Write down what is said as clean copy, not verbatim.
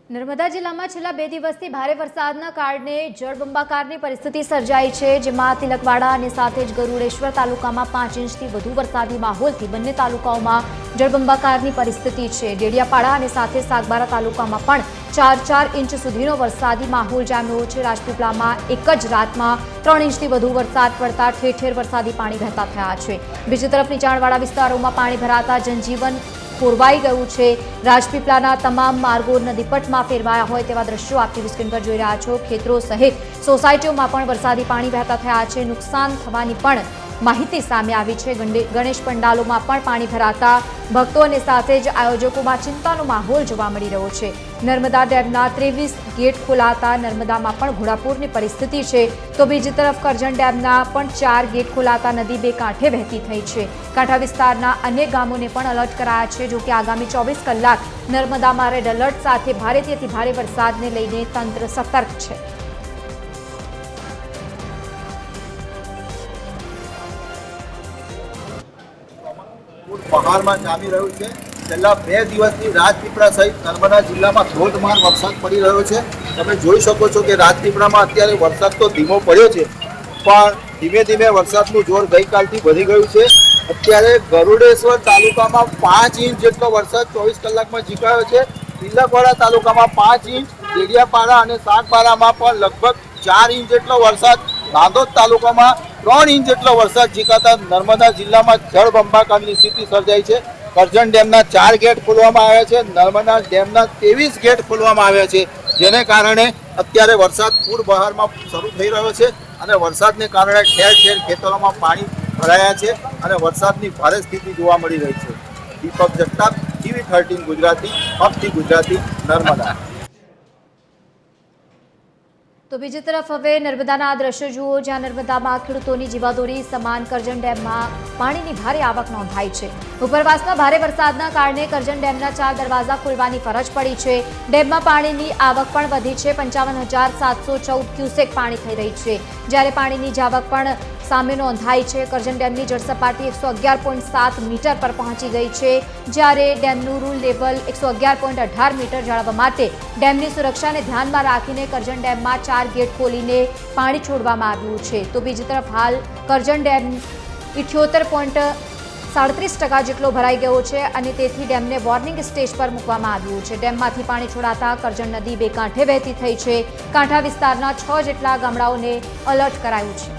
નર્મદા જિલ્લામાં છેલ્લા 2 દિવસથી ભારે વરસાદના કારણે જળબંબાકારની પરિસ્થિતિ સર્જાઈ છે, જેમાં તિલકવાડા અને સાથે જ ગરુડેશ્વર તાલુકામાં 5 ઇંચથી વધુ વરસાદી માહોલથી બંને તાલુકાઓમાં જળબંબાકારની પરિસ્થિતિ છે। ડેડિયાપાડા અને સાથે સાગબારા તાલુકામાં પણ 4 ઇંચ સુધીનો વરસાદી માહોલ જામ્યો છે। રાજપીપળામાં એક જ રાતમાં 3 ઇંચથી વધુ વરસાદ પડતા ઠેર ઠેર વરસાદી પાણી વહેતા થયા છે। બીજી તરફ નીચાણવાળા વિસ્તારોમાં પાણી ભરાતા જનજીવન ખોરવાઈ ગયું છે। રાજપીપળાના તમામ માર્ગો નદીપટમાં ફેરવાયા હોય તેવા દ્રશ્યો આપ ટીવી સ્ક્રીન પર જોઈ રહ્યા છો। ખેતરો સહિત સોસાયટીઓમાં પણ વરસાદી પાણી વહેતા થયા છે। નુકસાન થવાની પણ માહિતી સામે આવી છે। ગણેશ પંડાલોમાં પણ પાણી ભરાતા ભક્તો અને સાથે જ આયોજકોમાં ચિંતાનો માહોલ જોવા મળી રહ્યો છે। નર્મદા ડેમના 23 ગેટ ખોલાતા નર્મદામાં પણ ઘોડાપૂરની પરિસ્થિતિ છે, તો બીજી તરફ કરજણ ડેમના પણ 4 ગેટ ખોલાતા નદી બે કાંઠે વહેતી થઈ છે। કાંઠા વિસ્તારના અનેક ગામોને પણ એલર્ટ કરાયા છે, જો કે આગામી 24 કલાક નર્મદામાં રેડ એલર્ટ સાથે ભારેથી અતિ ભારે વરસાદને લઈને તંત્ર સતર્ક છે। પહાડમાં જામી રહ્યું છે। છેલ્લા 2 દિવસથી રાજપીપળા સહિત નર્મદા જિલ્લામાં ધોધમાર વરસાદ પડી રહ્યો છે। તમે જોઈ શકો છો કે રાજપીપળામાં અત્યારે વરસાદ તો ધીમો પડ્યો છે, પણ ધીમે ધીમે વરસાદનું જોર ગઈકાલથી વધી ગયું છે। અત્યારે ગરુડેશ્વર તાલુકામાં 5 ઇંચ જેટલો વરસાદ 24 કલાકમાં ઝીંકાયો છે। તિલકવાડા તાલુકામાં 5 ઇંચ, ડેડિયાપાડા અને સાગબારામાં પણ લગભગ 4 ઇંચ જેટલો વરસાદ, નાંદોદ તાલુકામાં 3 ઇંચ જેટલો વરસાદ ઝીંકાતા નર્મદા જિલ્લામાં જળબંબાકારની સ્થિતિ સર્જાઈ છે। કરજણ ડેમના 4 ગેટ ખોલવામાં આવ્યા છે, નર્મદા ડેમના 23 ગેટ ખોલવામાં આવ્યા છે, જેને કારણે અત્યારે વરસાદ પૂર બહારમાં શરૂ થઈ રહ્યો છે અને વરસાદને કારણે ઠેર ઠેર ખેતરોમાં પાણી ભરાયા છે અને વરસાદની ભારે સ્થિતિ જોવા મળી રહી છે। દીપક જગતાપ, TV13 ગુજરાતી, અપથી ગુજરાતી, નર્મદા। તો બીજી તરફ હવે નર્મદાના આ દ્રશ્યો જુઓ, જ્યાં નર્મદામાં ખેડૂતોની જીવાદોરી સમાન કરજણ ડેમમાં પાણીની ભારે આવક નોંધાઈ છે। ઉપરવાસના ભારે વરસાદના કારણે કરજણ ડેમના 4 દરવાજા ખોલવાની ફરજ પડી છે। ડેમમાં પાણીની આવક પણ વધી છે। 55,714 ક્યુસેક પાણી થઈ રહી છે, જ્યારે પાણીની જાવક પણ સામે નોંધાઈ છે। કરજણ ડેમની જળસપાટી 111.7 મીટર પર પહોંચી ગઈ છે, જ્યારે ડેમનું રૂલ લેવલ 111.18 મીટર જાળવવા માટે ડેમની સુરક્ષાને ધ્યાનમાં રાખીને કરજણ ડેમમાં 4 ગેટ ખોલીને પાણી છોડવામાં આવ્યું છે। તો બીજી તરફ હાલ કરજણ ડેમ 78.37% જેટલો ભરાઈ ગયો છે અને તેથી ડેમને વોર્નિંગ સ્ટેજ પર મૂકવામાં આવ્યું છે। ડેમમાંથી પાણી છોડાતા કરજણ નદી બે કાંઠે વહેતી થઈ છે। કાંઠા વિસ્તારના 6 જેટલા ગામડાઓને એલર્ટ કરાયું છે।